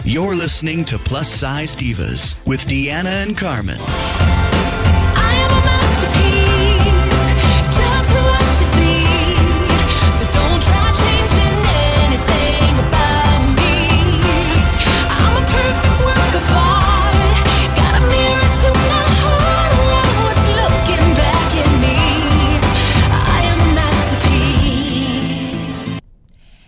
You're listening to Plus Size Divas with Deanna and Carmen. I am a masterpiece, just who I should be. So don't try changing anything about me. I'm a perfect work of art. Got a mirror to my heart, and love what's looking back at me. I am a masterpiece.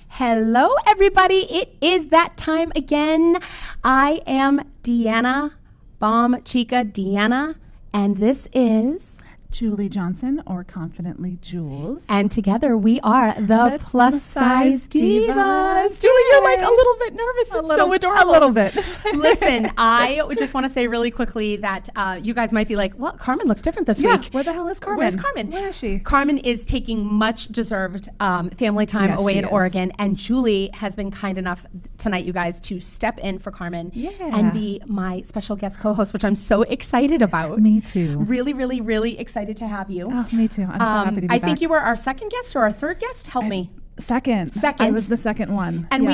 Hello, everybody. It is that time again. I am Deanna, Bomb Chica Deanna, and this is Julie Johnson, or confidently Jules. And together we are the Plus Size Divas. Divas. Julie, you're like a little bit nervous. It's so adorable. A little bit. Listen, I just want to say really quickly that you guys might be like, well, Carmen looks different this week. Where the hell is Carmen? Where's Carmen? Where is she? Carmen is taking much deserved family time Yes, away she in is. Oregon, and Julie has been kind enough tonight, you guys, to step in for Carmen Yeah. and be my special guest co-host, which I'm so excited about. Me too. Really, really, really excited to have you. Oh, me too. I'm so happy to be I back. think you were our second guest or our third guest. Help me. Second. Second. I was the second one. And Yes.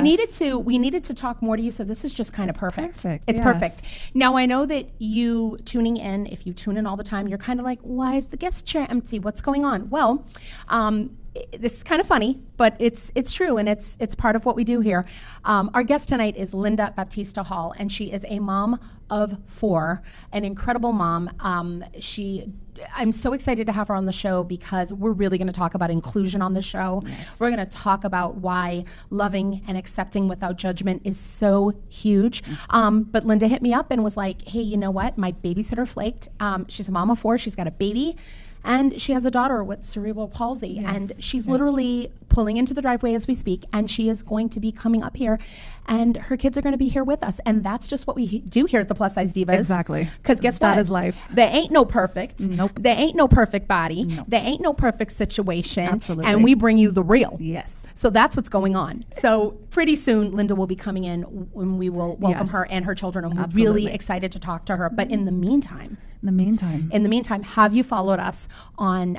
we needed to talk more to you, so this is just kind of perfect. perfect, It's yes. perfect. Now I know that you tuning in, if you tune in all the time, you're kind of like, why is the guest chair empty? What's going on? Well, this is kind of funny, but it's true, and it's part of what we do here. Our guest tonight is Linda Baptista Hall, and she is a mom of 4, an incredible mom. I'm so excited to have her on the show because we're really going to talk about inclusion on the show. Yes. We're going to talk about why loving and accepting without judgment is so huge. But Linda hit me up and was like, hey, you know what? My babysitter flaked. She's a mom of 4. She's got a baby. And she has a daughter with cerebral palsy. Yes. And she's literally pulling into the driveway as we speak. And she is going to be coming up here. And her kids are going to be here with us. And that's just what we do here at the Plus Size Divas. Exactly. Because guess what? That is life. There ain't no perfect. Nope. There ain't no perfect body. Nope. There ain't no perfect situation. Absolutely. And we bring you the real. Yes. So that's what's going on. So pretty soon, Linda will be coming in when we will welcome Yes. her and her children. And we're Absolutely. really excited to talk to her. But in the meantime, In the meantime, have you followed us on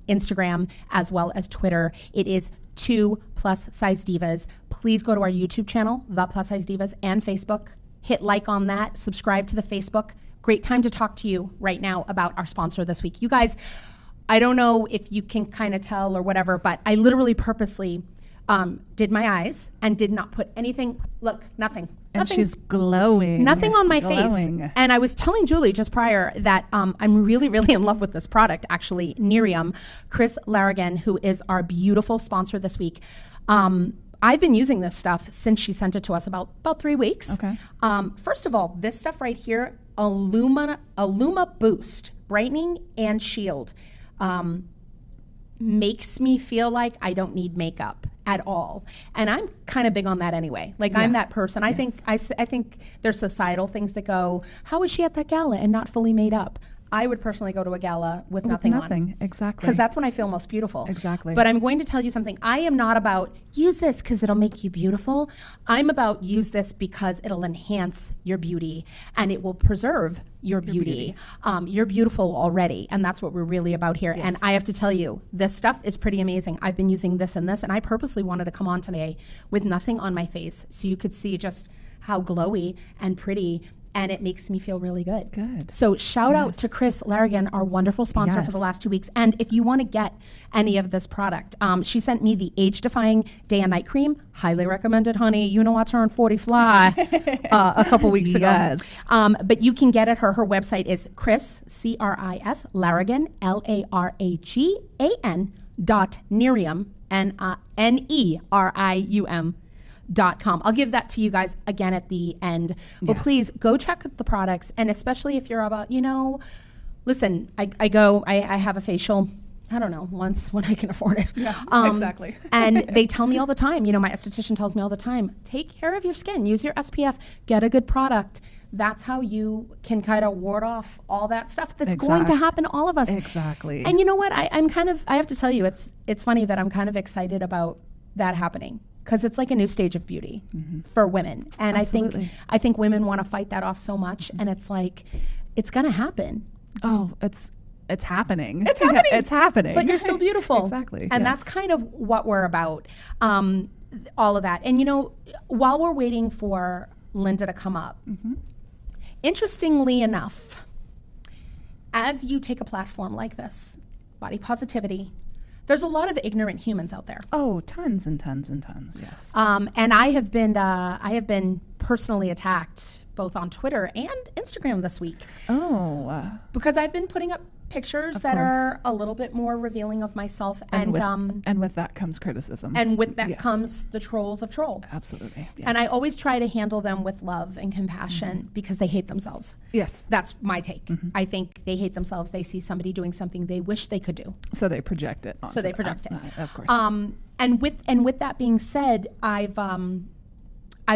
Instagram as well as Twitter? It is 2 Plus Size Divas. Please go to our YouTube channel, The Plus Size Divas, and Facebook. Hit like on that. Subscribe to the Facebook. Great time to talk to you right now about our sponsor this week. You guys, I don't know if you can kind of tell or whatever, but I literally purposely did my eyes and did not put anything. Look, nothing. and Nothing. she's glowing. Nothing on my Glowing. face. And I was telling Julie just prior that I'm really, really in love with this product, actually. Nerium, Chris Larrigan, who is our beautiful sponsor this week. I've been using this stuff since she sent it to us about 3 weeks. Okay. First of all, this stuff right here, Illuma Boost, brightening and shield, makes me feel like I don't need makeup at all. And I'm kind of big on that anyway. Like, I'm that person. I think I think there's societal things that go, how is she at that gala and not fully made up? I would personally go to a gala with nothing on. Exactly. Because that's when I feel most beautiful. Exactly. But I'm going to tell you something. I am not about use this because it'll make you beautiful. I'm about use this because it'll enhance your beauty and it will preserve your beauty. You're beautiful already, and that's what we're really about here. And I have to tell you, this stuff is pretty amazing. I've been using this and this, and I purposely wanted to come on today with nothing on my face so you could see just how glowy and pretty, and it makes me feel really good. Good. So shout out to Chris Larrigan, our wonderful sponsor for the Yes. last 2 weeks. And if you want to get any of this product, she sent me the age-defying day and night cream. Highly recommended, honey. You know I turned 40 fly a couple weeks ago. Yes. But you can get it. Her website is Chris, C-R-I-S, Larrigan, L-A-R-A-G-A-N .Nerium, N-E-R-I-U-M. .com. I'll give that to you guys again at the end. But please go check the products, and especially if you're about, listen, I have a facial, I don't know, once when I can afford it. Yeah, exactly. And they tell me all the time, my esthetician tells me all the time, take care of your skin, use your SPF, get a good product. That's how you can kind of ward off all that stuff that's going to happen to all of us. Exactly. And you know what? I have to tell you, it's funny that I'm kind of excited about that happening. Because it's like a new stage of beauty for women. And Absolutely. I think women want to fight that off so much. And it's like, it's going to happen. Oh, it's happening. It's happening. It's happening. But you're still beautiful. Exactly. And yes. that's kind of what we're about, all of that. And, while we're waiting for Linda to come up. Interestingly enough, as you take a platform like this, body positivity, there's a lot of ignorant humans out there. Oh, tons and tons and tons. Yes. And I have been personally attacked both on Twitter and Instagram this week because I've been putting up pictures that are a little bit more revealing of myself, and with that comes criticism, and with that comes the trolls of troll. Absolutely. Yes. And I always try to handle them with love and compassion because they hate themselves. Yes. That's my take. I think they hate themselves. They see somebody doing something they wish they could do. So they project it. So they project it. Of course. And with that being said, I've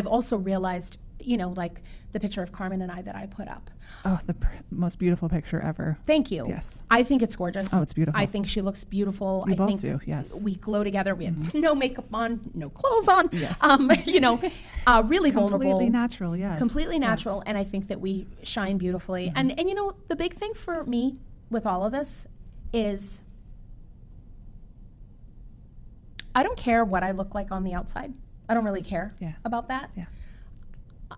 also realized, like the picture of Carmen and I that I put up. Oh, the most beautiful picture ever. Thank you. Yes. I think it's gorgeous. Oh, it's beautiful. I think she looks beautiful. We I both think do, yes. we glow together. We had no makeup on, no clothes on. Yes. Really vulnerable. Completely natural, yes. Completely natural. Yes. And I think that we shine beautifully. And the big thing for me with all of this is I don't care what I look like on the outside. I don't really care about that. Yeah.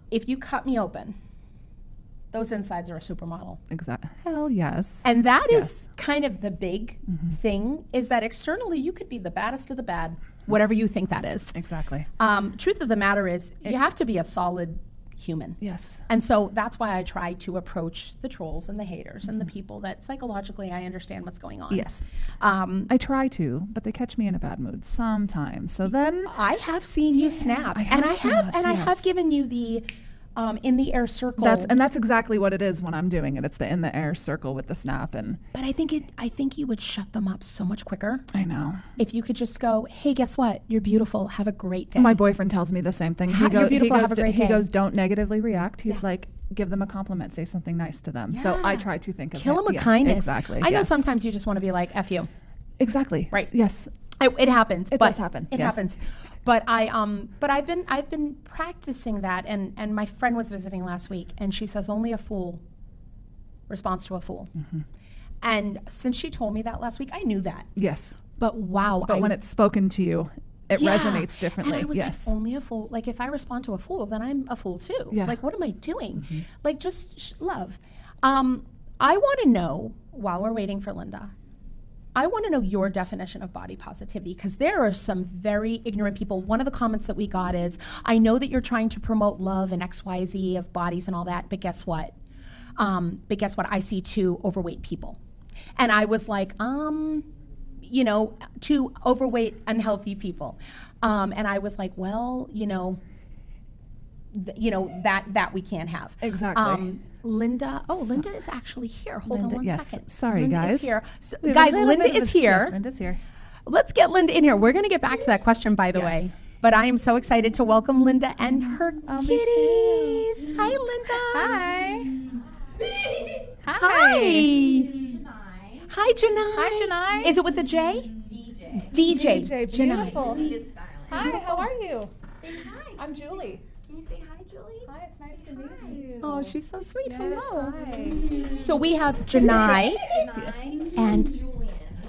If you cut me open, those insides are a supermodel. Exactly. Hell yes. And that is kind of the big thing, is that externally you could be the baddest of the bad, whatever you think that is. Exactly. Truth of the matter is, you have to be a solid human. Yes. And so that's why I try to approach the trolls and the haters and the people that psychologically I understand what's going on. Yes. I try to, but they catch me in a bad mood sometimes. So then I have seen you snap, I and have I have given you the in the air circle. That's exactly what it is when I'm doing it. It's the in the air circle with the snap, But I think you would shut them up so much quicker. I know. If you could just go, hey, guess what? You're beautiful. Have a great day. My boyfriend tells me the same thing. You're beautiful. Have a great day. He goes, don't negatively react. He's like, give them a compliment, say something nice to them. So I try to think of Kill it. them with kindness. Exactly. I know sometimes you just want to be like, F you. Exactly. Right. Yes. It happens. It does happen. It happens. But I've been practicing that, and my friend was visiting last week, and she says only a fool responds to a fool. And since she told me that last week, I knew that. Yes. But wow. But when it's spoken to you, it resonates differently. And I was like, only a fool. Like, if I respond to a fool, then I'm a fool too. Yeah. Like, what am I doing? Like, just love. I want to know, while we're waiting for Linda, I want to know your definition of body positivity, because there are some very ignorant people. One of the comments that we got is, I know that you're trying to promote love and XYZ of bodies and all that, but guess what? I see 2 overweight people. And I was like, 2 overweight, unhealthy people. And I was like, well, that we can't have. Exactly. Linda is actually here. Hold on one second. Sorry, Linda guys. is here. So, guys, Linda is here. Yes, Linda's here. Let's get Linda in here. We're going to get back to that question, by the way. But I am so excited to welcome Linda and her kitties. Hi, Linda. Hi. Hi, Janai. Hi, Janai. Is it with the J? DJ. Janai. Beautiful. Hi, how are you? Say hi. I'm Julie. Can you say hi, Julie? Hi, it's nice to meet you. Oh, she's so sweet. Yes, Hello. hi. So we have Janai and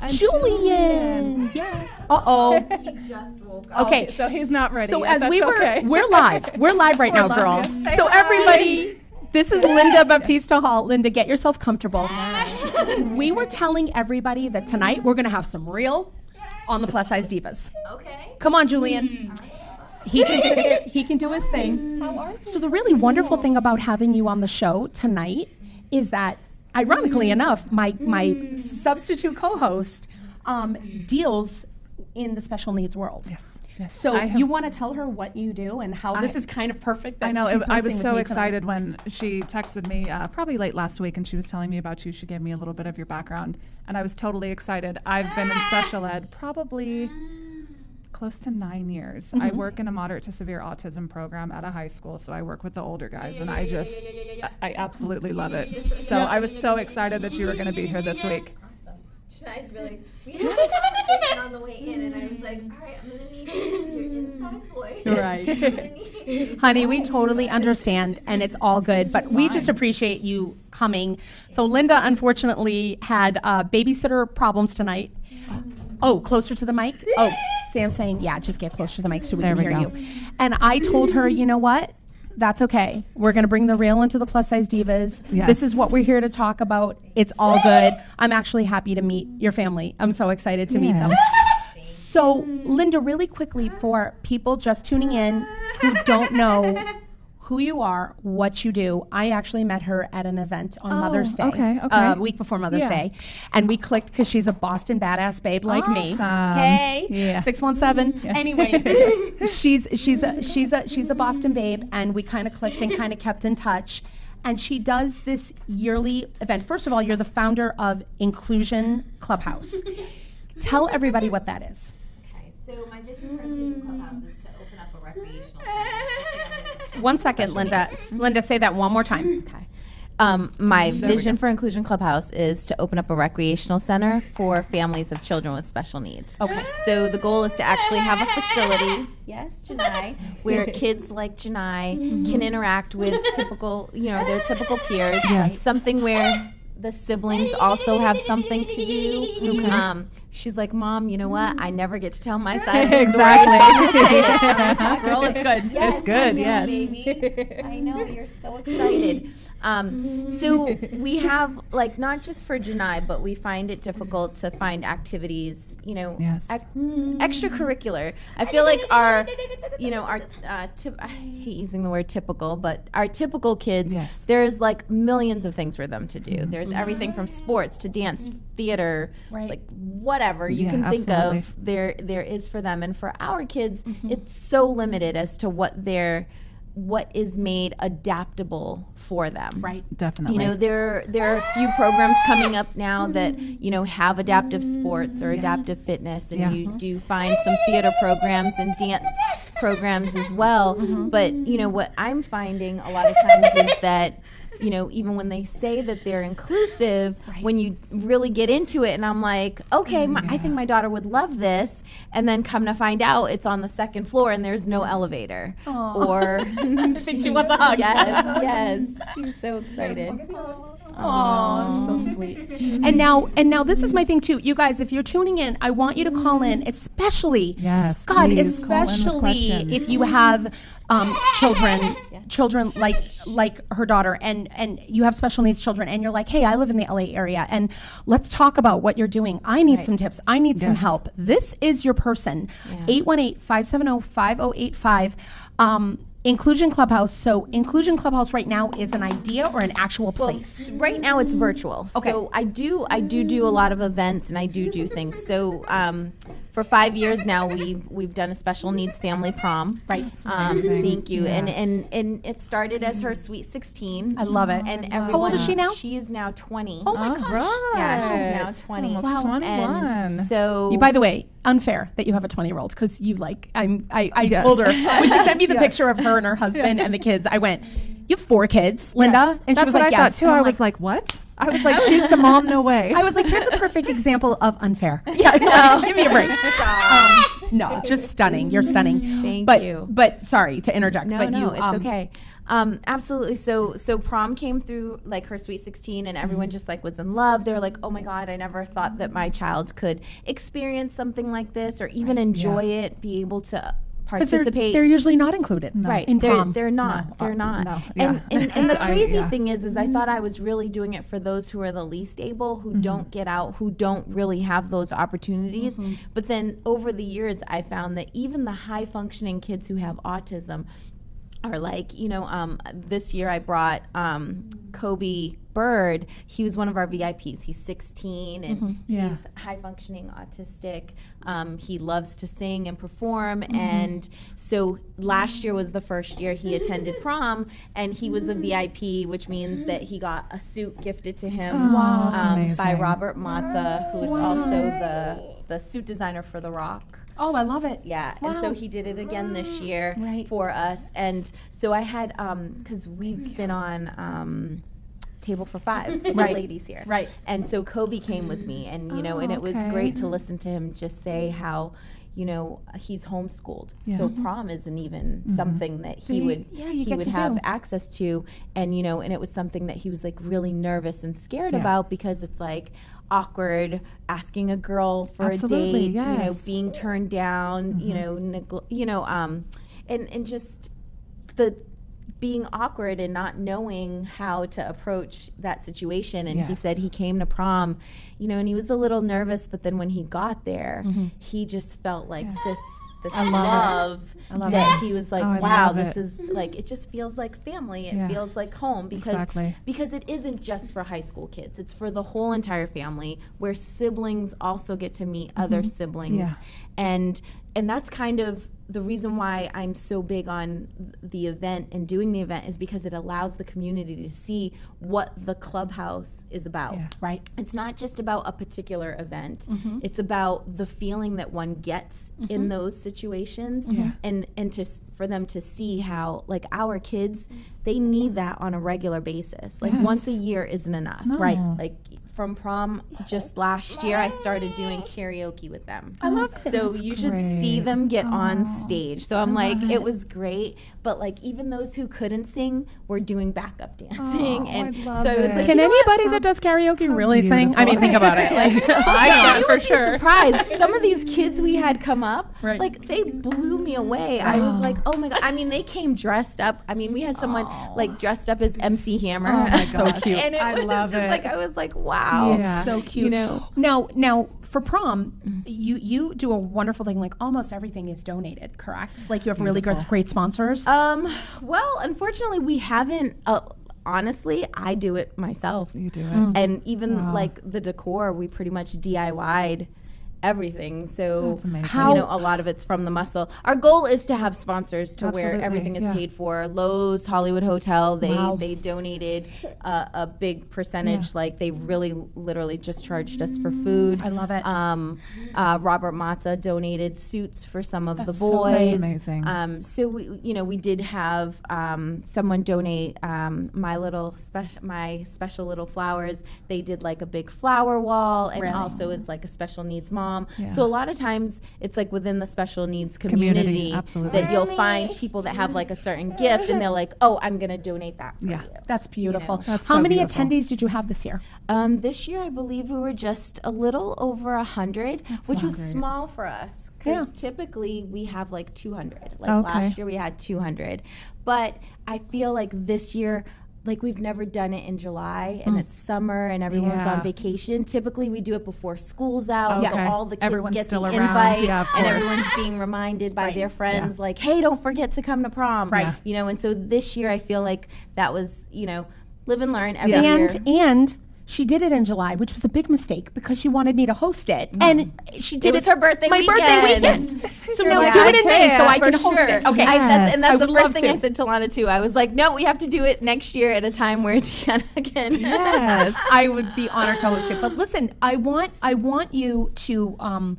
Julian. Yeah. Uh-oh. He just woke up. Okay. So he's not ready So yet. as That's we were, okay. we're live. We're live right now, live, girl. yes. Say So hi. everybody, this is Linda Baptista Hall. Linda, get yourself comfortable. We were telling everybody that tonight we're going to have some real on the Plus Size Divas. Okay. Come on, Julian. He can sit there. He can do his thing. How are you? So the really wonderful thing about having you on the show tonight is that, ironically enough, my substitute co-host deals in the special needs world. Yes. Yes. So you want to tell her what you do and how this is kind of perfect? That I know. she's I hosting was with so me excited when she texted me probably late last week, and she was telling me about you. She gave me a little bit of your background, and I was totally excited. I've been in special ed probably close to 9 years. I work in a moderate to severe autism program at a high school, so I work with the older guys, and I absolutely love it. So I was so excited that you were going to be here this week. Shania's really. We had a conversation on the way in, and I was like, all right, I'm going to need you as your inside voice. Right. I'm gonna need you. Honey, we totally understand, and it's all good, but we just appreciate you coming. So Linda, unfortunately, had babysitter problems tonight. Oh, closer to the mic? Oh, Sam's saying, yeah, just get closer to the mic so we There can we hear go. you. And I told her, you know what? That's okay. We're going to bring the real into the plus size divas. Yes. This is what we're here to talk about. It's all good. I'm actually happy to meet your family. I'm so excited to meet them. So, Linda, really quickly, for people just tuning in who don't know who you are, what you do, I actually met her at an event on Mother's Day, okay. a week before Mother's Day, and we clicked because she's a Boston badass babe like me. Awesome. Hey, Yeah. 617. Anyway, she's a Boston babe, and we kind of clicked and kind of kept in touch. And she does this yearly event. First of all, you're the founder of Inclusion Clubhouse. Tell everybody what that is. Okay, so my vision for Inclusion Clubhouse is to open up a recreational center. 1 second, Linda. Linda, say that one more time. Okay. My vision for Inclusion Clubhouse is to open up a recreational center for families of children with special needs. Okay. So the goal is to actually have a facility, yes, Janai, where kids like Janai can interact with typical, their typical peers. Yes. Something where the siblings also have something to do. She's like, Mom, you know what? I never get to tell my side of the Exactly. Girl, it's good. Yes, It's good, I know, yes. baby. I know, you're so excited. So we have, like, not just for Janai, but we find it difficult to find activities, Yes. extracurricular. I feel like our I hate using the word typical, but our typical kids, Yes. there's like millions of things for them to do. There's everything from sports to dance, theater, Right. like whatever you Yeah, can think absolutely. of, there is for them. And for our kids, it's so limited as to what is made adaptable for them. Right. Definitely. There are a few programs coming up now that have adaptive sports or adaptive fitness, and Yeah. you do find some theater programs and dance programs as well. But what I'm finding a lot of times is that even when they say that they're inclusive, when you really get into it, and I'm like, okay, I think my daughter would love this, and then come to find out it's on the second floor and there's no elevator. Or I think she wants a hug. Yes, she was so excited. Oh, so sweet. And now this is my thing too. You guys, if you're tuning in, I want you to call in, especially Yes, God, please call in with especially questions. if you have children like her daughter, and you have special needs children, and you're like, hey, I live in the LA area, and let's talk about what you're doing. I need some tips. I need some Yes. help. This is your person. 818-570-5085. Inclusion Clubhouse. So Inclusion Clubhouse right now is an idea or an actual place? Right now it's virtual. Okay. So I do a lot of events, and I do things. So for 5 years now, we've done a special needs family prom. Right. amazing. Thank you. Yeah. And it started as her Sweet 16. I love it. And How old is she now? She is now 20. Oh my gosh. Yeah, she's now 20. Almost Wow. 21. And so By the way, unfair that you have a 20-year-old because you I Yes. told her when she sent me the picture of her and her husband and the kids. I went, "You have 4 kids, Linda," and she That's was what like, I "Yes." thought too. And I I'm was like, what? I was like, she's the mom, no way. I was like, "Here's a perfect example of unfair." Yeah, no, give me a break. No, just stunning. You're stunning. Thank but, you. But sorry to interject. No, but no, you, it's okay. Absolutely. So prom came through like her Sweet 16, and everyone just like was in love. They were like, oh my God, I never thought that my child could experience something like this or even enjoy it, be able to 'Cause participate. they're usually not included. Right. In They're, prom. they're not. No. They're not. No. And, Yeah. and the crazy yeah. thing is I thought I was really doing it for those who are the least able, who don't get out, who don't really have those opportunities. But then over the years, I found that even the high functioning kids who have autism are like, this year I brought Kobe Bird. He was one of our VIPs. He's 16 and Yeah. he's high functioning autistic. He loves to sing and perform. And so last year was the first year he attended prom, and he was a VIP, which means that he got a suit gifted to him Wow. That's by amazing. Robert Mata, who is also the suit designer for The Rock. Oh, I love it. Yeah, and so Wow. he did it again this year Right. for us. And so I had, because we've been on Table for 5, the Right. ladies here. Right. And so Kobe came with me, and, and it was okay. great to listen to him just say how, he's homeschooled. Yeah. So prom isn't even something that he you- would, yeah, you he get would to have do. access to. And, and it was something that he was like really nervous and scared Yeah. about, because it's like awkward asking a girl for Absolutely, a date, yes. being turned down, and just the being awkward and not knowing how to approach that situation. And he Yes. said he came to prom, you know, and he was a little nervous, but then when he got there, he just felt like this love that he was like, Oh, I wow, love this it. is like, it just feels like family. It Yeah. feels like home Exactly. because it isn't just for high school kids. It's for the whole entire family, where siblings also get to meet other siblings. Yeah. And that's kind of the reason why I'm so big on the event and doing the event, is because it allows the community to see what the Clubhouse is about. Yeah. Right. It's not just about a particular event. It's about the feeling that one gets in those situations, and for them to see how, like, our kids, they need that on a regular basis. Like, Yes. once a year isn't enough. No. Right. Like, from prom just last year, I started doing karaoke with them. I love it. So you should see them get on Aw. stage. So I'm like, love it it. was great, but like, even those who couldn't sing were doing backup dancing, Oh, and I love so it was it. like, Can you know what? anybody that does karaoke really sing? I mean, think about it. Like, I Yeah, can you for would be sure. surprised. Some of these kids we had come up, Right. like, they blew me away. I was like, oh my god! I mean, they came dressed up. I mean, we had someone like dressed up as MC Hammer. Oh my So gosh. cute. And it I was love just it. like, I was like, wow. Yeah. so cute. You know. Now for prom, you do a wonderful thing. Like, almost everything is donated, correct? Like, you have really great sponsors. Well, unfortunately, we haven't. Honestly, I do it myself. You do it. And even Wow. like the decor, we pretty much DIY'd everything. So, That's amazing. you know, a lot of it's from the muscle. Our goal is to have sponsors to where Absolutely, everything is yeah. paid for. Lowe's, Hollywood Hotel, Wow. they donated a big percentage. Yeah. Like, they really literally just charged us for food. I love it. Robert Mata donated suits for some of the That's so boys. great. That's amazing. So we did have someone donate my special little flowers. They did like a big flower wall, and Really? also is like a special needs mom. Yeah. So a lot of times it's like within the special needs Community, community, absolutely. that you'll find people that have like a certain gift, and they're like, oh, I'm gonna donate that for Yeah. you. That's beautiful. That's How so many beautiful. attendees did you have this year? This year, I believe we were just a little over 100, which so was great. small for us. Yeah. Because typically we have like 200. Like Okay. last year we had 200. But I feel like this year, like, we've never done it in July, and it's summer and everyone's Yeah. on vacation. Typically we do it before school's out, so Okay. all the kids Everyone's get still the around. invite, Yeah, of and course. everyone's being reminded by their friends, like, hey, don't forget to come to prom. Right. Yeah. You know, and so this year I feel like that was, you know, live and learn every year. And she did it in July, which was a big mistake because she wanted me to host it, and she did It was her birthday my weekend. birthday weekend. So now like, do it in May so I For can host sure. it. Okay, And that's I the would first love thing to. I said to Lana too. I was like, no, we have to do it next year at a time where Tiana can. Yes. I would be honored to host it. But listen, I want you to.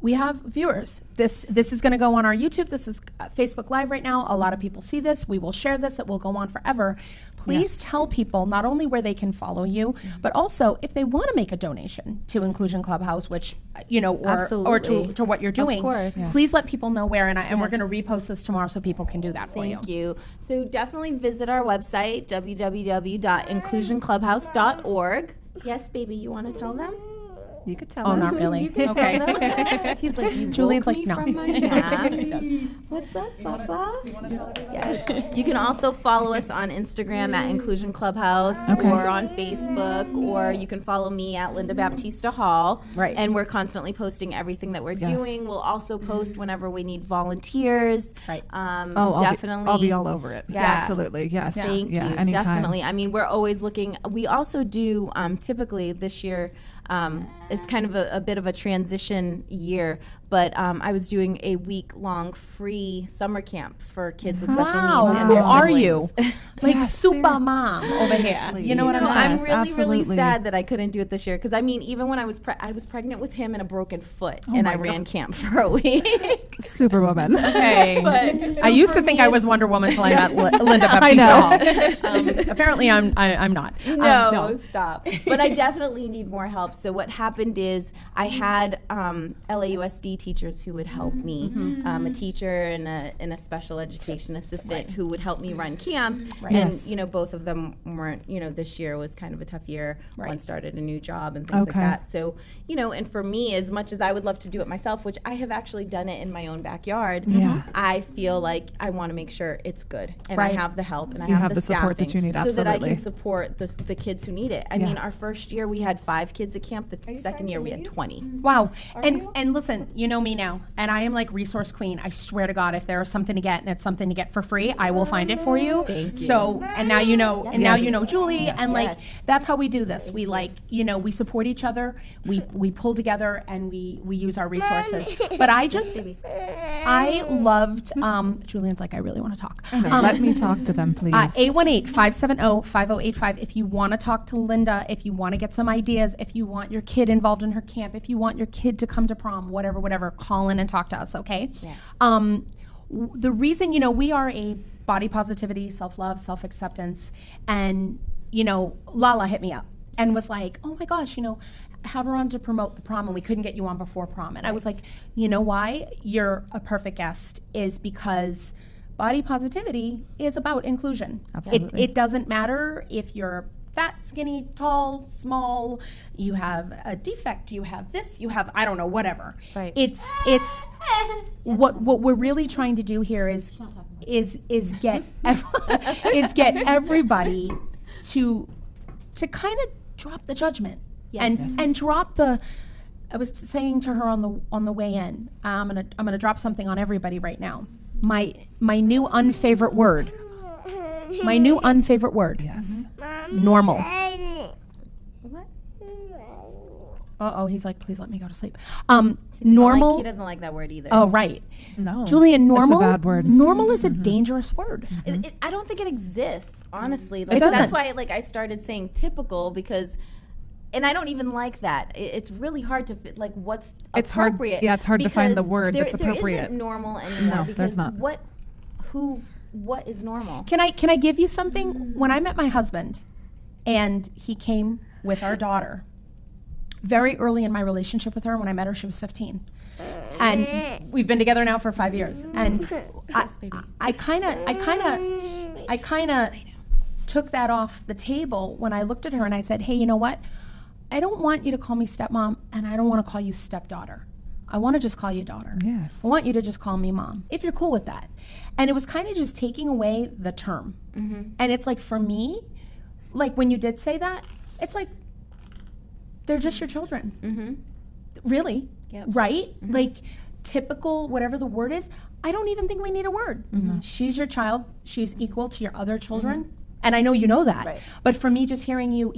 We have viewers. This is going to go on our YouTube. This is Facebook Live right now. A lot of people see this. We will share this. It will go on forever. Please tell people not only where they can follow you, but also if they want to make a donation to Inclusion Clubhouse, which or Absolutely. to what you're doing. course. Yes. Please let people know where, and we're going to repost this tomorrow so people can do that for you. Thank you. So definitely visit our website, www.inclusionclubhouse.org. Yes, baby, you want to tell them? You could tell Oh, us. not really. Okay. He's like, you Julian's woke like, me no. from my nap. What's up, Papa? Yes. You can also follow us on Instagram at Inclusion Clubhouse, Okay. or on Facebook, or you can follow me at Linda Baptista Hall. Right. And we're constantly posting everything that we're Yes. doing. We'll also post whenever we need volunteers. Right. Definitely. I'll be all over it. Yeah. Absolutely. Yes. Thank yeah, you. Anytime. Definitely. I mean, we're always looking. We also do typically this year. It's kind of a bit of a transition year, but I was doing a week-long free summer camp for kids with special Wow, needs. And who their are siblings. you? Like Yeah, super mom over here. You know what I'm No, saying? I'm Yes, really, really absolutely. sad that I couldn't do it this year. Because I mean, even when I was pregnant with him and a broken foot, and my I ran camp for a week. Super woman. Hey, But- I used for to think me, I was Wonder Woman until I met Linda Baptista Hall. Apparently, I'm not. No, stop. But I definitely need more help. evolved. So what happened is I had LAUSD teachers who would help me, a teacher and a special education assistant who would help me run camp. And, you know, both of them weren't, you know, this year was kind of a tough year. One started a new job and things like that. So, you know, and for me, as much as I would love to do it myself, which I have actually done it in my own backyard, I feel like I want to make sure it's good and I have the help and I have the support that you need, so that I can support the kids who need it. I mean, our first year we had 5 kids at camp. The second year we had 20. Wow. And listen, you know me now, and I am like resource queen. I swear to God, if there is something to get and it's something to get for free, I will find it for you. Thank you. So, and now you know, and now you know Julie, and like that's how we do this. We like, you know, we support each other. We pull together and we use our resources. But I loved. Julian's like, I really want to talk. Let me talk to them, please. 818-570-5085. If you want to talk to Linda, if you want to get some ideas, if you want your kid involved in her camp, if you want your kid to come to prom, whatever, call in and talk to us, okay? Yes. The reason, you know, we are a body positivity, self-love, self-acceptance, and, you know, Lala hit me up and was like, oh my gosh, you know, have her on to promote the prom, and we couldn't get you on before prom. And I was like, you know why you're a perfect guest is because body positivity is about inclusion. Absolutely. It doesn't matter if you're fat, skinny, tall, small, you have a defect, you have this, you have, I don't know, whatever. Right. It's what we're really trying to do here is get everybody to kind of drop the judgment. And drop the. I was saying to her on the way in, I'm gonna drop something on everybody right now. My new unfavorite word. My new unfavorite word. Yes. Normal. What? He's like, please let me go to sleep. Normal. He doesn't like that word either. Oh, right. No. Julian, normal. That's a bad word. Normal is a dangerous word. I don't think it exists, honestly. It Like, doesn't. that's why I started saying typical because. And I don't even like that. It's really hard to fit, like, what's It's hard- appropriate. yeah, it's hard to find the because word that's appropriate. There isn't normal anymore. No, because there's not. What is normal? Can I give you something? When I met my husband, and he came with our daughter, very early in my relationship with her. When I met her, she was 15, and we've been together now for 5 years. And I kind of took that off the table when I looked at her and I said, hey, you know what? I don't want you to call me stepmom, and I don't want to call you stepdaughter. I want to just call you daughter. Yes. I want you to just call me mom, if you're cool with that. And it was kind of just taking away the term. And it's like, for me, like when you did say that, it's like, they're just your children. Really, right? Like typical, whatever the word is, I don't even think we need a word. She's your child. She's equal to your other children. And I know you know that. Right. But for me, just hearing you,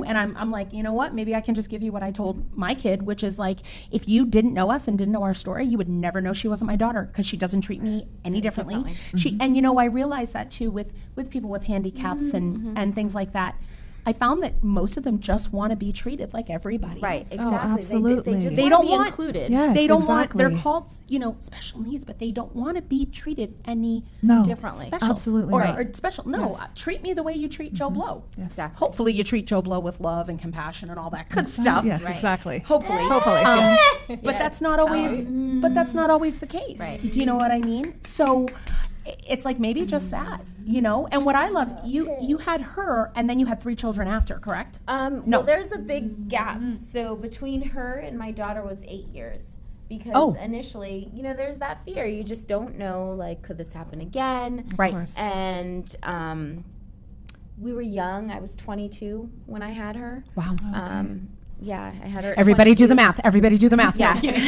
and I'm like, you know what? Maybe I can just give you what I told my kid, which is like, if you didn't know us and didn't know our story, you would never know she wasn't my daughter, because she doesn't treat me any differently. And you know, I realized that too with people with handicaps and things like that. I found that most of them just want to be treated like everybody Right, else. exactly. absolutely. They just They want don't to be want- included. Yes, They don't exactly. want, they're called, you know, special needs, but they don't want to be treated any Differently. special. Absolutely Or, not. or special. No, Yes. treat me the way you treat Joe Blow. Yes. Exactly. Hopefully you treat Joe Blow with love and compassion and all that good stuff. Yes, Right. exactly. Hopefully. yeah. But that's not always the case. Right. Do you know what I mean? So it's like maybe just that, you know? And what I love, you had her and then you had 3 children after, correct? No. Well, there's a big gap. So between her and my daughter was 8 years. Because initially, you know, there's that fear. You just don't know, like, could this happen again? Right. Of course. And we were young. I was 22 when I had her. Wow. Yeah, I had her at Everybody 22. do the math. Everybody do the math. Yeah, No, I'm kidding.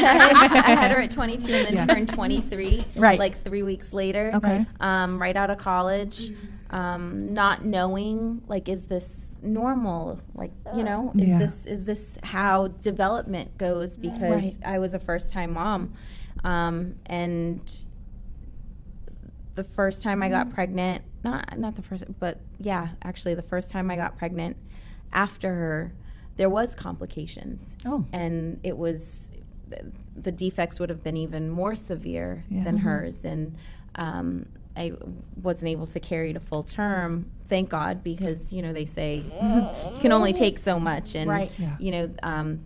I had her at 22 and then turned 23, Right. like 3 weeks later. Okay. Right out of college, not knowing, like, is this normal? Like, you know, is this how development goes? Because Right. I was a first-time mom, and the first time I got pregnant, not the first, but yeah, actually the first time I got pregnant after her, there was complications. Oh. And it was, the defects would have been even more severe than hers. And I wasn't able to carry to full term. Thank God, because they say you can only take so much, and Right.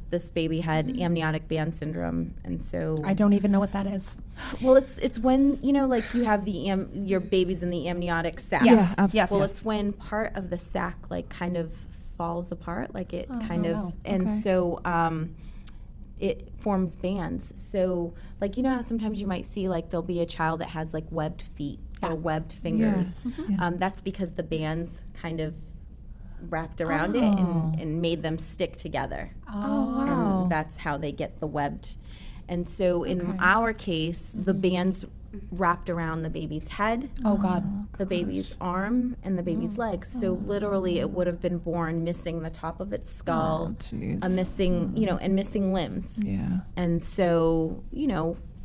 this baby had amniotic band syndrome, and so I don't even know what that is. well, it's when like you have your baby's in the amniotic sac. Yeah, Yes. absolutely. Yes. Well, it's when part of the sac like kind of falls apart, like it kind of, wow. and Okay. so it forms bands. So like how sometimes you might see like there'll be a child that has like webbed feet or webbed fingers. Yeah. That's because the bands kind of wrapped around it and made them stick together. Oh, wow. And that's how they get the webbed. And so in our case, the bands wrapped around the baby's head, Oh God. the baby's arm, and the baby's leg. So literally it would have been born missing the top of its skull, jeez. a missing, and missing limbs. Yeah. And so,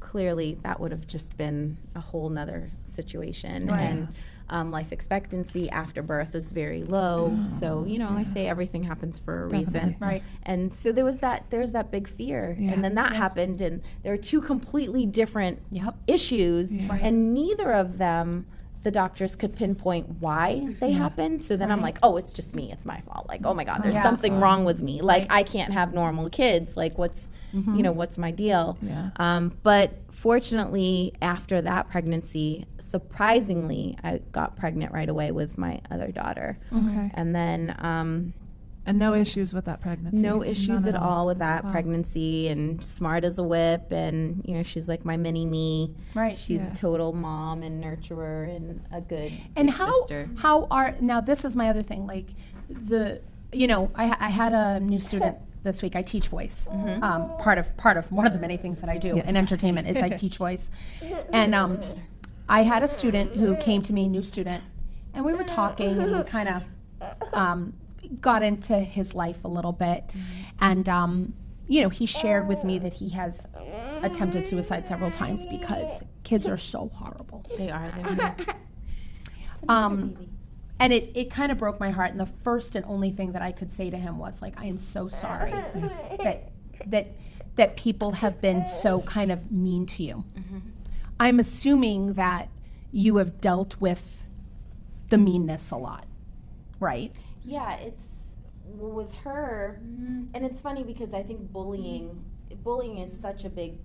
clearly that would have just been a whole nother situation. Right. And life expectancy after birth is very low. So, I say everything happens for a reason. Definitely. Right. And so there's that big fear. Yeah. And then that happened, and there are two completely different Yep. issues, Right. and neither of them the doctors could pinpoint why they happened. So then I'm like, oh, it's just me. It's my fault. Like, oh my God, there's Yeah. something wrong with me. Like, I can't have normal kids. Like, what's my deal? Yeah. But fortunately, after that pregnancy, surprisingly, I got pregnant right away with my other daughter. Okay. And then And no issues with that pregnancy. no issues None at all with that Wow. pregnancy, and smart as a whip, and she's like my mini me. Right. She's Yeah. a total mom and nurturer and a good And big sister. how are now? This is my other thing. Like I had a new student this week. I teach voice. Part of one of the many things that I do in entertainment is I teach voice. And I had a student who came to me, new student, and we were talking, and we kind of got into his life a little bit, and he shared with me that he has attempted suicide several times because kids are so horrible. They are. And it kind of broke my heart. And the first and only thing that I could say to him was like, I am so sorry that people have been so kind of mean to you. I'm assuming that you have dealt with the meanness a lot, right? Yeah, it's with her, and it's funny because I think bullying is such a big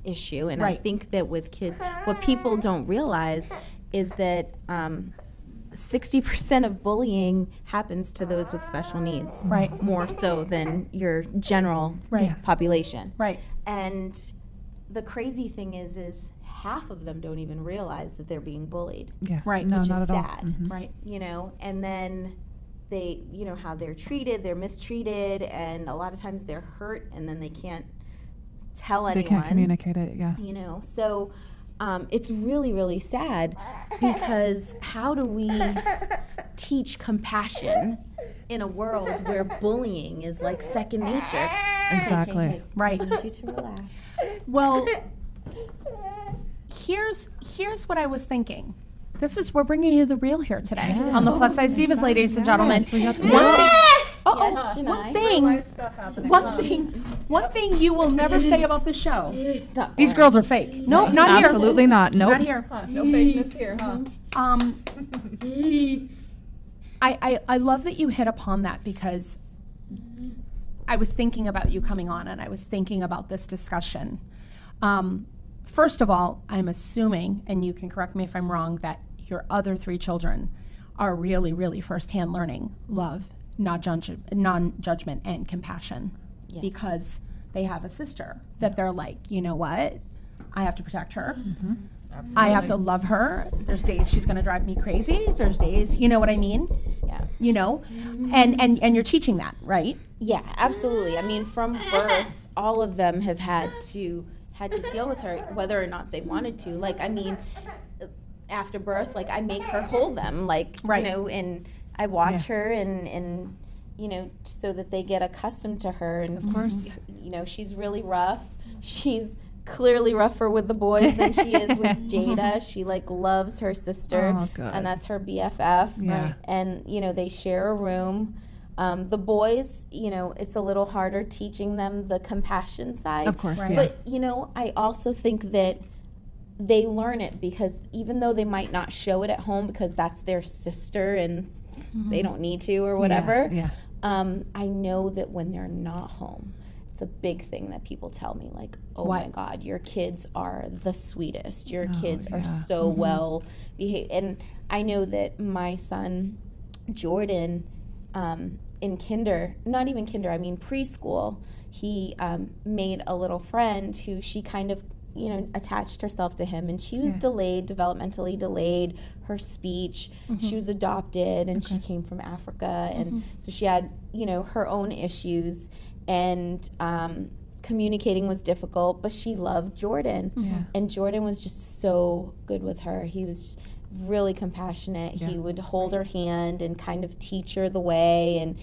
issue, and I Right. think that with kids, what people don't realize is that 60% of bullying happens to those with special needs, Right. more so than your general Right. population. Right. And the crazy thing is half of them don't even realize that they're being bullied. Yeah. Right. No, Which not is at all. sad. Mhm. Right. And then they, how they're treated, they're mistreated, and a lot of times they're hurt, and then they can't tell They anyone. can't communicate it. Yeah. So it's really, really sad, because how do we teach compassion in a world where bullying is like second nature? Exactly. Hey, Right. I need you to relax. Well, here's what I was thinking. We're bringing you the real here today on the Plus Size Divas, ladies and gentlemen. Yes, we got the One thing, Yes, Janai. one thing you will never say about the show. Stop. These girls are fake. Nope, not here. Absolutely not. Nope. Not here. No fakeness here, huh? I love that you hit upon that, because I was thinking about you coming on, and I was thinking about this discussion. First of all, I'm assuming, and you can correct me if I'm wrong, that your other 3 children are really, really firsthand learning love, non-judgment, and compassion, Yes. because they have a sister that they're like, you know what? I have to protect her. I have to love her. There's days she's going to drive me crazy. There's days, you know what I mean? Yeah. And you're teaching that, right? Yeah, absolutely. I mean, from birth, all of them have had to deal with her, whether or not they wanted to. Like, I mean, after birth, like, I make her hold them, like, Right. and I watch her and so that they get accustomed to her. And Of course. She's really rough. She's clearly rougher with the boys than she is with Jada. She like loves her sister, Oh, good. and that's her BFF. Yeah. Right. And they share a room. The boys, it's a little harder teaching them the compassion side. Of course, Right. yeah. But I also think that they learn it because even though they might not show it at home because that's their sister and they don't need to or whatever, I know that when they're not home, it's a big thing that people tell me, like, oh my God, your kids are the sweetest. Your kids are so well behaved. And I know that my son, Jordan, in preschool, he made a little friend who she kind of, attached herself to him, and she was developmentally delayed, her speech, she was adopted, and she came from Africa, and so she had, her own issues, and communicating was difficult, but she loved Jordan, and Jordan was just so good with her. He was really compassionate. He would hold her hand and kind of teach her the way, and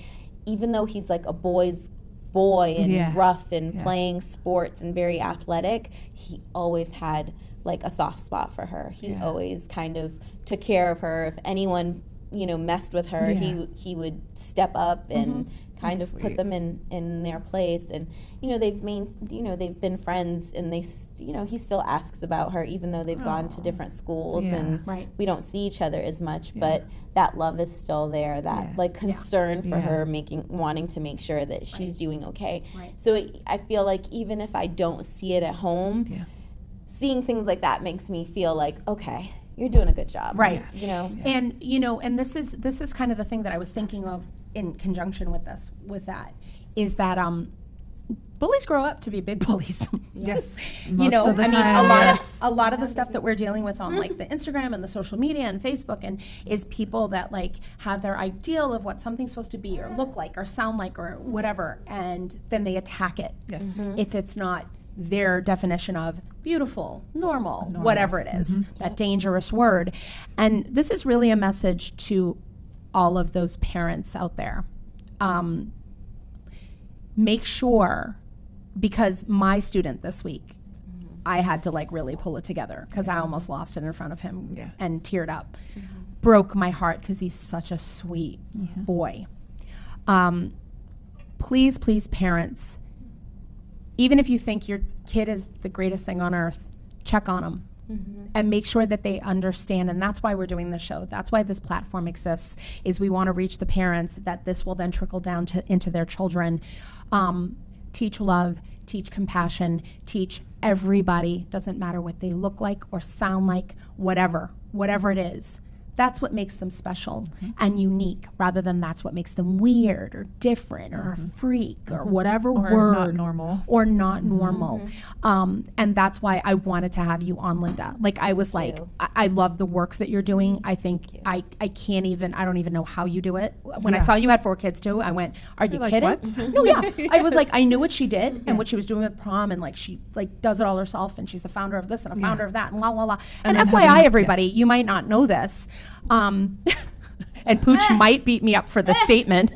even though he's like a boy's boy and rough and playing sports and very athletic, he always had like a soft spot for her. He always kind of took care of her. If anyone messed with her, he would step up and kind of put them in their place. And they've been friends, and he still asks about her even though they've gone to different schools, and we don't see each other as much, but that love is still there, that like concern for her, wanting to make sure that she's doing okay. So I feel like even if I don't see it at home, seeing things like that makes me feel like, okay, you're doing a good job. Right. And and this is kind of the thing that I was thinking of in conjunction with that is that bullies grow up to be big bullies. Yes. A lot of the Yes. stuff that we're dealing with on like the Instagram and the social media and Facebook and is people that like have their ideal of what something's supposed to be or look like or sound like or whatever, and then they attack it. Yes. If it's not their definition of beautiful, normal, whatever it is, that dangerous word. And this is really a message to all of those parents out there. Make sure, because my student this week, I had to like really pull it together because I almost lost it in front of him and teared up. Broke my heart because he's such a sweet boy. Please, parents, even if you think your kid is the greatest thing on earth, check on them and make sure that they understand. And that's why we're doing this show. That's why this platform exists, is we want to reach the parents that this will then trickle down into their children. Teach love, teach compassion, teach everybody, doesn't matter what they look like or sound like, whatever it is. That's what makes them special and unique, rather than that's what makes them weird or different or a freak or whatever word. Not normal. Or not normal. And that's why I wanted to have you on, Linda. Like, I was like, I love the work that you're doing. I think I don't even know how you do it. When I saw you had 4 kids too, I went, are you like, kidding? what? No, I was like, I knew what she did and what she was doing with prom, and like she like does it all herself, and she's the founder of this and a founder of that, and la la la. And FYI, everybody, you might not know this. And Pooch might beat me up for the statement,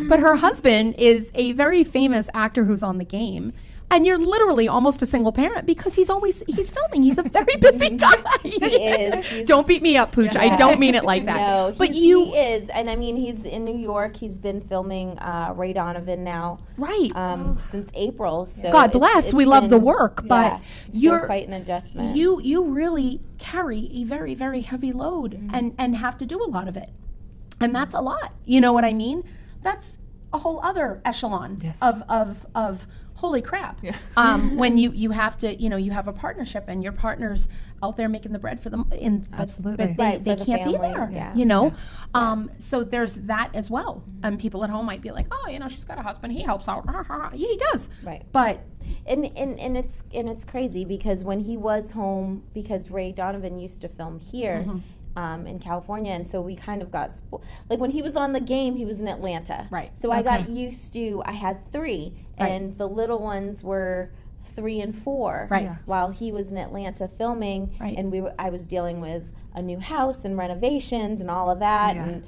but her husband is a very famous actor who's on the game. And you're literally almost a single parent because he's filming. He's a very busy guy. He is. Don't beat me up, Pooch. I don't mean it like that. No, but he is. And I mean, he's in New York. He's been filming Ray Donovan now. Right. Since April. So God bless. We love the work, but you're quite an adjustment. You really carry a very, very heavy load and have to do a lot of it. And that's a lot. You know what I mean? That's a whole other echelon of holy crap. When you have to, you have a partnership and your partner's out there making the bread for them, Absolutely. but they for the can't be family, there, so there's that as well. And people at home might be like, oh, she's got a husband, he helps out. Yeah, he does. Right. But and it's crazy because when he was home, because Ray Donovan used to film here in California, and so we kind of got like when he was on the game, he was in Atlanta, right? So I got used to, I had 3, and the little ones were 3 and 4, right? While he was in Atlanta filming, and I was dealing with a new house and renovations and all of that, and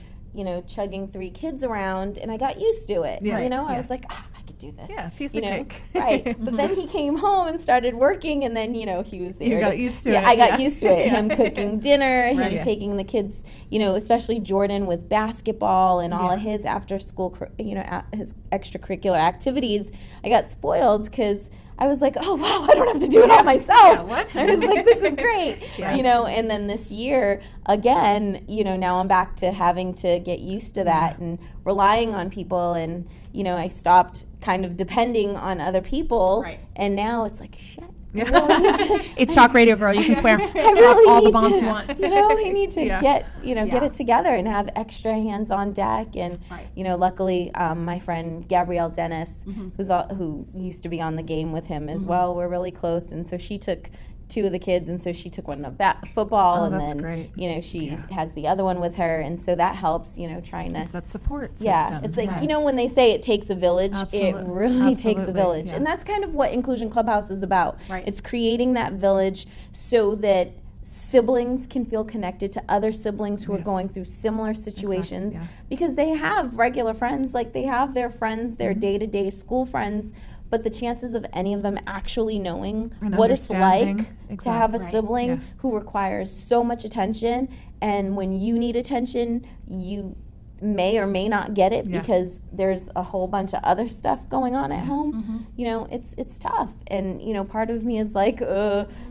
chugging 3 kids around, and I got used to it. I was like, I could do this. Yeah, piece of cake. Right. But then he came home and started working, and then, he was there. You got used to it. Yeah, I got used to it. Him cooking dinner, him taking the kids, especially Jordan with basketball and all of his after school, his extracurricular activities. I got spoiled because I was like, oh wow, I don't have to do it all myself. what? I was like, this is great. Yeah. You know, and then this year again, you know, now I'm back to having to get used to that and relying on people, and you know, I stopped kind of depending on other people, Right. and now it's like, shit. It's talk radio, girl. You can swear. I really all need the bombs to, you want. you know, I need to Yeah. get Yeah. it together and have extra hands on deck. And Right. you know, luckily, my friend Gabrielle Dennis, who used to be on the game with him as well, we're really close, and so she took 2 of the kids, and so she took one of football, Oh, and that's then great. you know, she has the other one with her, and so that helps, you know, trying to. It's that support system. Yeah, it's like, you know, Yes. when they say it takes a village, it Absolute- really takes a absolutely, village. yeah. And that's kind of what Inclusion Clubhouse is about. Right. It's creating that village so that siblings can feel connected to other siblings who are Yes. going through similar situations, yeah. because they have regular friends, like they have their friends, Mm-hmm. their day-to-day school friends, but the chances of any of them actually knowing And what it's like understanding. to have a Exactly. sibling Yeah. who requires so much attention, and when you need attention, you may or may not get it Yeah. because there's a whole bunch of other stuff going on at home. Mm-hmm. You know, it's tough, and you know, part of me is like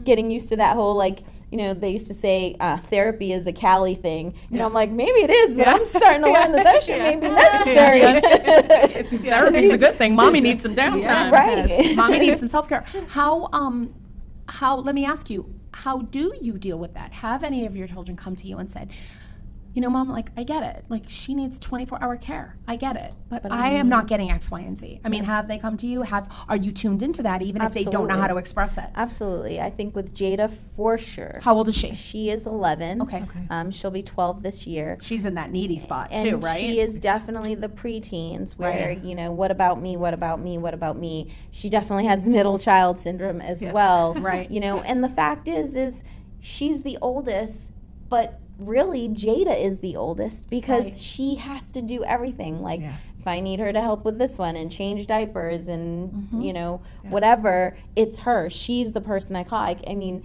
getting used to that whole, like, you know, they used to say therapy is a Cali thing. You know, I'm like, maybe it is, but I'm starting to learn that that shit may be necessary. Therapy's a good thing. Mommy needs some downtime. Right. Mommy needs some self-care. How, let me ask you, how do you deal with that? Have any of your children come to you and said, you know, Mom, like, I get it. Like, she needs 24-hour care. I get it. But I am not getting X, Y, and Z. I mean, have they come to you? Are you tuned into that, even if they don't know how to Absolutely. express it? Absolutely. I think with Jada, for sure. How old is she? She is 11. Okay. She'll be 12 this year. She's in that needy spot, And too, right? she is definitely the preteens where, Right. you know, what about me? What about me? What about me? She definitely has middle child syndrome as Yes. well. Right. You know, and the fact is she's the oldest, but really Jada is the oldest because Right. she has to do everything. Like, Yeah. if I need her to help with this one and change diapers and, Mm-hmm. you know, whatever, it's her. She's the person I call. I mean,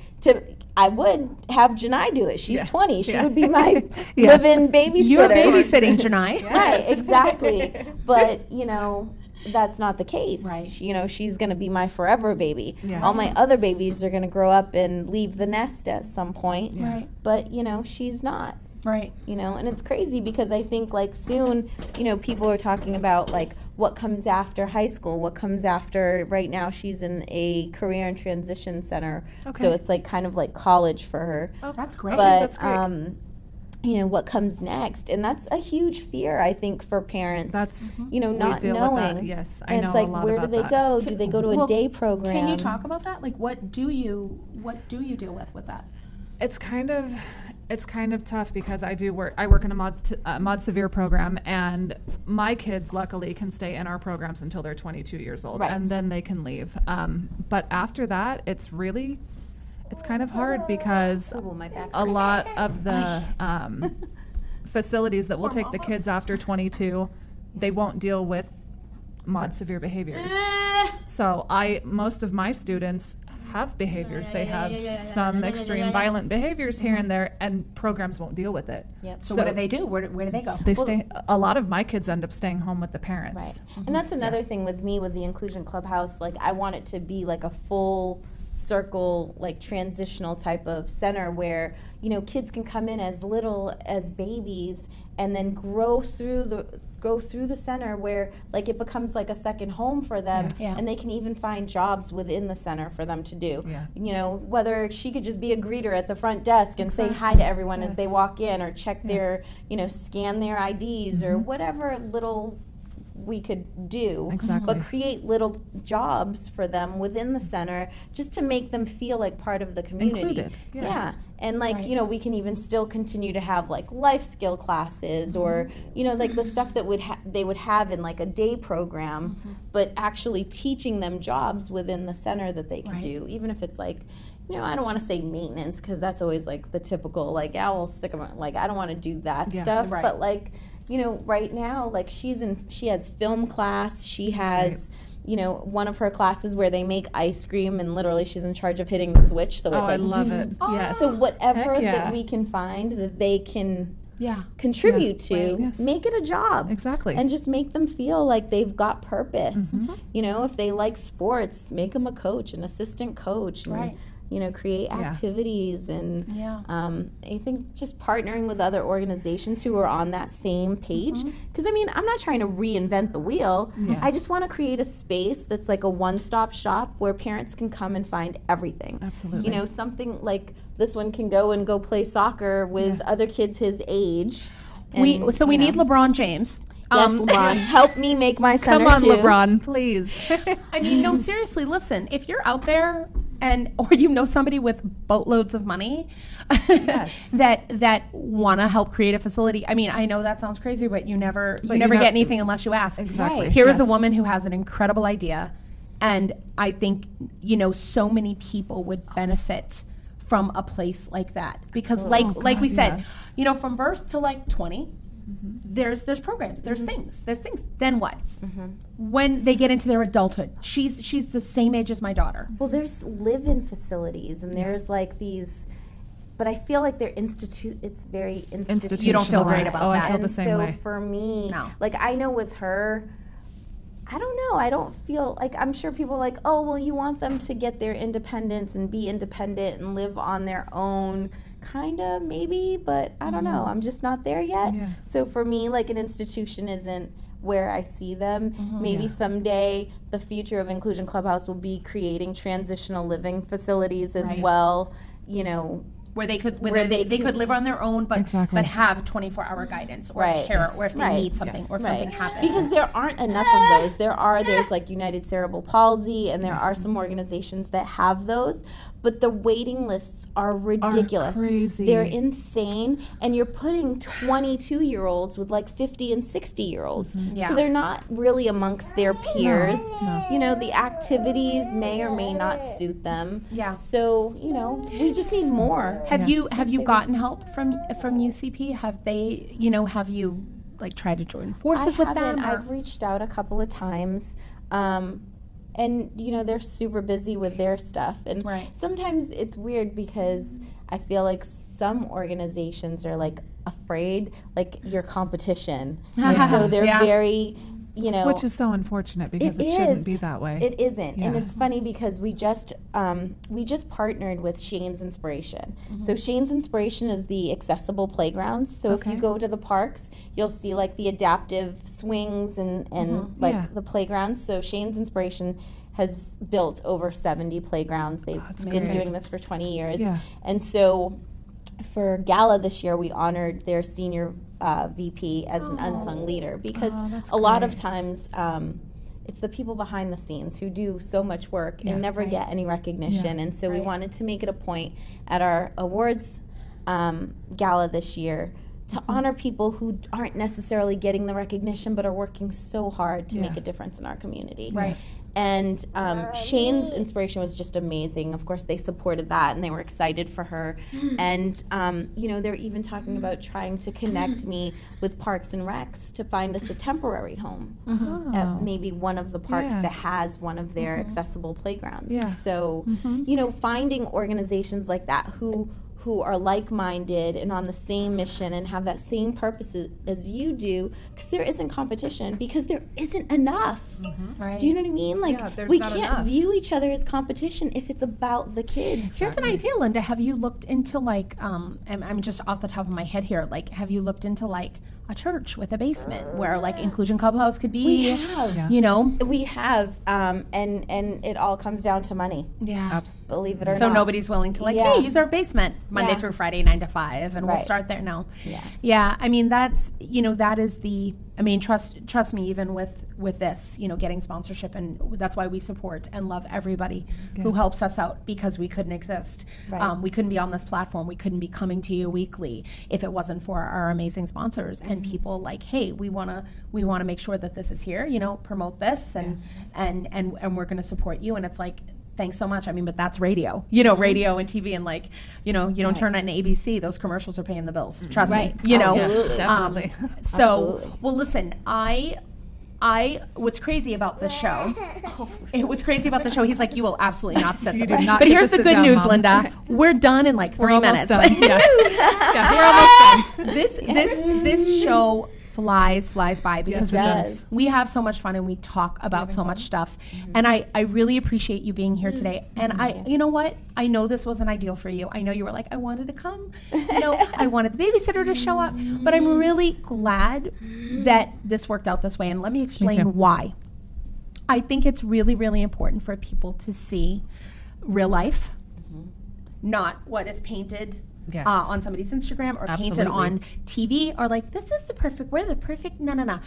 I would have Janai do it. She's 20. She would be my Yes. live-in babysitter. You're babysitting, Janai. Right, exactly. But, you know, that's not the case. Right. You know, she's going to be my forever baby. Yeah. All my other babies are going to grow up and leave the nest at some point. Right. But, you know, she's not. Right. You know, and it's crazy because I think, like, soon, you know, people are talking about, like, what comes after high school, what comes after. Right now she's in a career and transition center. Okay. So it's like kind of like college for her. Oh, that's great. But that's great. you know, what comes next, and that's a huge fear, I think, for parents. That's you know, we not deal with knowing. that. Yes, I And know it's like, a lot where do about they that. go? Do they go to a Well, day program? Can you talk about that? Like, what do you deal with that? It's kind of tough because I work in a mod severe program, and my kids luckily can stay in our programs until they're 22 years old, Right. and then they can leave. But after that, it's kind of hard because Ooh, my back a hurts. lot of the facilities that will take the kids after 22, they won't deal with mod severe behaviors. So most of my students have behaviors. They have some extreme violent behaviors here and there, and programs won't deal with it. Yep. So what do they do? Where do they go? They stay. A lot of my kids end up staying home with the parents. Right. And that's another thing with me with the Inclusion Clubhouse. Like, I want it to be like a full circle, like transitional type of center where, you know, kids can come in as little as babies and then grow through the center where, like, it becomes like a second home for them. Yeah. And they can even find jobs within the center for them to do. Yeah. You know, whether she could just be a greeter at the front desk and say hi to everyone as they Yes. walk in, or check their, you know, scan their IDs, or whatever little we could do. Exactly. But create little jobs for them within the center just to make them feel like part of the community. Included, yeah. And like, you know, we can even still continue to have like life skill classes, or, you know, like the stuff that they would have in like a day program, but actually teaching them jobs within the center that they could Right. do, even if it's like, you know, I don't want to say maintenance because that's always like the typical, like, yeah, we'll stick them, like, I don't want to do that Yeah. stuff, Right. but like, you know, right now, like, she has film class, she has, you know, one of her classes where they make ice cream, and literally she's in charge of hitting the switch, so Oh, it, like, I love it. Yes. so whatever Heck yeah. that we can find that they can contribute to, Right. Yes. make it a job. Exactly. And just make them feel like they've got purpose. You know, if they like sports, make them a coach, an assistant coach. And, Right. you know, create Yeah. activities and I think just partnering with other organizations who are on that same page. Because I mean, I'm not trying to reinvent the wheel. Yeah. I just want to create a space that's like a one-stop shop where parents can come and find everything. Absolutely. You know, something like this one can go play soccer with other kids his age. We And, need LeBron James. Yes, LeBron, help me make my center Come on, too. LeBron, please. I mean, no, seriously, listen, if you're out there or you know somebody with boatloads of money that want to help create a facility. I mean, I know that sounds crazy, but you never get anything unless you ask. Exactly. Right. Here is a Yes. woman who has an incredible idea, and I think, you know, so many people would benefit from a place like that because like we said, yes. you know, from birth to like 20, there's programs, there's things. Then what? When they get into their adulthood, she's the same age as my daughter. Well, there's live-in facilities, and there's like these, but I feel like they're it's very institutionalized. You don't feel great about Oh, that. I feel And the same so way. for me, No. like I know with her, I don't know. I don't feel like, I'm sure people are like, oh, well, you want them to get their independence and be independent and live on their own. Kind of, maybe, but I don't know. I'm just not there yet. Yeah. So for me, like an institution isn't where I see them. Maybe someday the future of Inclusion Clubhouse will be creating transitional living facilities as well. You know, Where they could Where they could live on their own, but Exactly. but have 24-hour guidance or Right. care, Yes. or if they Right. need something, Yes. or if something happens. Because there aren't enough of those. There's like United Cerebral Palsy, and there are some organizations that have those, but the waiting lists are ridiculous. crazy. They're insane, and you're putting 22-year-olds with like 50 and 60-year-olds. Yeah. So they're not really amongst their peers. You know, the activities may or may not suit them. Yeah. So, you know, we just need more. Have you gotten help from UCP? Have you like tried to join forces with them? or- I've reached out a couple of times. And you know, they're super busy with their stuff. And Right. sometimes it's weird because I feel like some organizations are like afraid, like your competition. And so they're Yeah. very, you know, Which is so unfortunate because it is. shouldn't be that way. It isn't, and Yeah. it's funny because we just partnered with Shane's Inspiration. So Shane's Inspiration is the accessible playgrounds. So if Okay. you go to the parks, you'll see like the adaptive swings and like Yeah. the playgrounds. So Shane's Inspiration has built over 70 playgrounds. They've been great. doing this for 20 years, Yeah. and so for Gala this year, we honored their senior VP as an unsung leader because Oh, that's a lot of great. times it's the people behind the scenes who do so much work Yeah. and never get any recognition. Yeah. And so we wanted to make it a point at our awards gala this year to honor people who aren't necessarily getting the recognition but are working so hard to Yeah. make a difference in our community. Right. And Shane's Inspiration was just amazing. Of course, they supported that and they were excited for her. And, you know, they're even talking about trying to connect me with Parks and Recs to find us a temporary home at maybe one of the parks Yeah. that has one of their accessible playgrounds. Yeah. So, you know, finding organizations like that who are like-minded and on the same mission and have that same purpose as you do, because there isn't competition, because there isn't enough. Right. Do you know what I mean? Like, Yeah, there's we not can't enough. view each other as competition if it's about the kids. Here's an idea, Linda. Have you looked into like, I'm just off the top of my head here, like, have you looked into like a church with a basement where like Inclusion Clubhouse could be? We have. Yeah. You know? We have, and it all comes down to money, Yeah. believe it or So not. nobody's willing to like, Yeah. hey, use our basement Monday Yeah. through Friday, 9 to 5, and we'll Right. start there. No. Yeah. Yeah. I mean, that's, you know, that is the, I mean, trust me, even with this, you know, getting sponsorship, and that's why we support and love everybody who helps us out, because we couldn't exist. Right. We couldn't be on this platform. We couldn't be coming to you weekly if it wasn't for our amazing sponsors and people like, hey, we want to make sure that this is here, you know, promote this and we're going to support you. And it's like, thanks so much. I mean, but that's radio, you know, radio and TV, and like, you know, you don't turn on ABC, those commercials are paying the bills. Trust Right. me, you know. Absolutely. Definitely. So, Absolutely. well, listen, I what's crazy about the show, what's crazy about the show, he's like, you will absolutely not sit You there. do not But get here's to the sit good down, news, Mom. Linda. We're done in like 3 We're minutes. almost done. Yeah. We're almost done. This show flies by because Yes, it does. we have so much fun and we talk about so much stuff. And I really appreciate you being here today. And you know what? I know this wasn't ideal for you. I know you were like, I wanted to come. You know, I wanted the babysitter to show up. But I'm really glad that this worked out this way. And let me too. explain why. I think it's really, really important for people to see real life, not what is painted Yes. on somebody's Instagram or painted Absolutely. on TV, or like, this is the perfect, we're the perfect, no.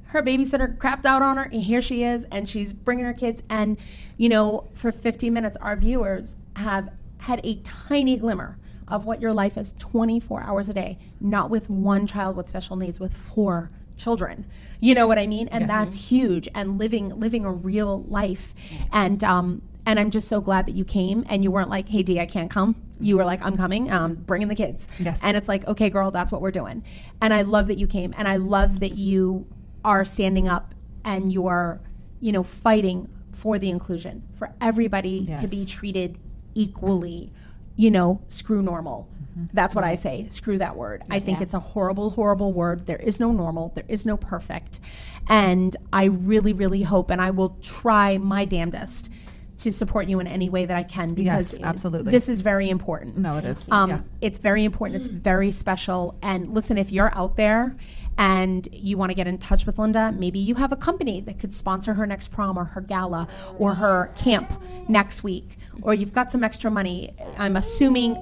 Her babysitter crapped out on her, and here she is, and she's bringing her kids. And, you know, for 50 minutes, our viewers have had a tiny glimmer of what your life is 24 hours a day, not with one child with special needs, with 4 children. You know what I mean? And that's huge. And living a real life. And I'm just so glad that you came, and you weren't like, hey, Dee, I can't come. You were like, I'm coming, bringing the kids. Yes. And it's like, okay, girl, that's what we're doing. And I love that you came, and I love that you are standing up and you're, you know, fighting for the inclusion, for everybody to be treated equally. You know, screw normal. That's what I say. Screw that word. I think it's a horrible, horrible word. There is no normal. There is no perfect. And I really, really hope, and I will try my damnedest to support you in any way that I can, because Yes, absolutely. this is very important. No, it is. It's very important. It's very special. And listen, if you're out there and you want to get in touch with Linda, maybe you have a company that could sponsor her next prom or her gala or her camp next week, or you've got some extra money. I'm assuming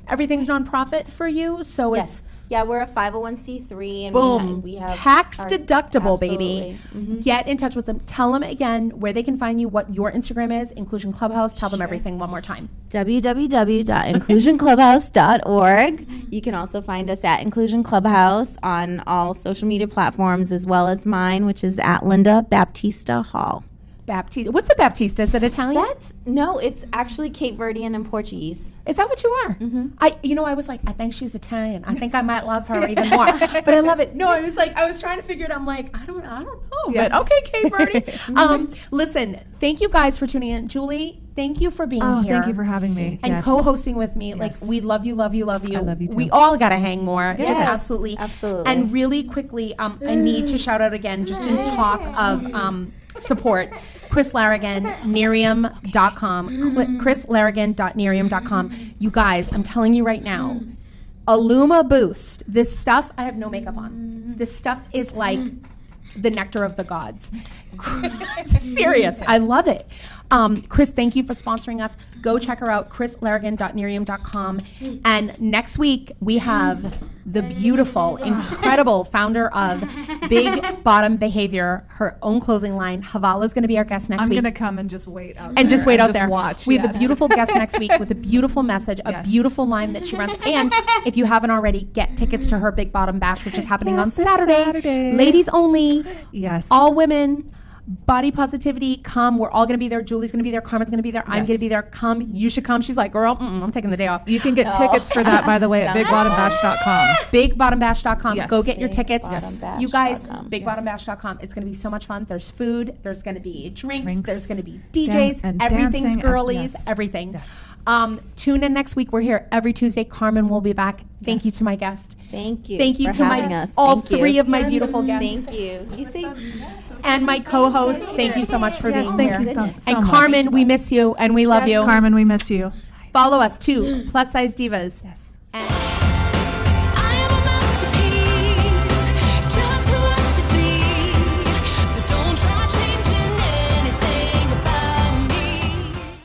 everything's nonprofit for you, so Yes. Yeah, we're a 501c3, and boom, we have tax our- deductible, absolutely. baby. Get in touch with them. Tell them again where they can find you, what your Instagram is, Inclusion Clubhouse. Tell them everything one more time. www.inclusionclubhouse.org. You can also find us at Inclusion Clubhouse on all social media platforms, as well as mine, which is at Linda Baptista Hall. Baptista. What's a Baptista? Is it Italian? It's actually Cape Verdean and Portuguese. Is that what you are? I was like, I think she's Italian. I think I might love her even more. But I love it. No, I was trying to figure it. I'm like, I don't know. But okay, Kate Birdie. Listen, thank you guys for tuning in. Julie, thank you for being here. Thank you for having me. And co-hosting with me. Like, Yes. we love you, love you, love you. I love you too. We all got to hang more. Yes, Just absolutely. absolutely. And really quickly, I need to shout out again, just in talk of support. Chris Larrigan, Nerium.com. ChrisLarrigan.Nerium.com. You guys, I'm telling you right now, Illuma Boost. This stuff, I have no makeup on. This stuff is like the nectar of the gods. Serious. I love it. Chris, thank you for sponsoring us. Go check her out, ChrisLarrigan.Nerium.com. And next week, we have the beautiful, incredible founder of Big Bottom Behavior, her own clothing line. Havala's going to be our guest next I'm week. going to come and just wait out And just wait out just there. watch. We have a yes. beautiful guest next week with a beautiful message, a Yes. beautiful line that she runs. And if you haven't already, get tickets to her Big Bottom Bash, which is happening on this Saturday. Saturday. Ladies only, Yes. all women. Body positivity, come. We're all going to be there. Julie's going to be there. Carmen's going to be there. I'm Yes. going to be there. Come. You should come. She's like, girl, I'm taking the day off. You can get tickets for that, by the way, at bigbottombash.com. BigBottomBash.com. Yes. Go get your tickets. BigBottomBash.com. You guys, Yes. BigBottomBash.com. It's going to be so much fun. There's food. There's going to be drinks. Drinks. There's going to be DJs. and Everything's dancing. girlies. Yes. Everything. Yes. Tune in next week. We're here every Tuesday. Carmen will be back. Thank you to my guest. Thank you. Thank you for to having my us. all Thank you. three of my beautiful guests. Thank you. You see, And my co-host. Thank you so much for Yes, being thank here. you so And much. Carmen, we miss you and we love Yes, you. Carmen, we miss you. Follow us too. Plus Size Divas. Yes. And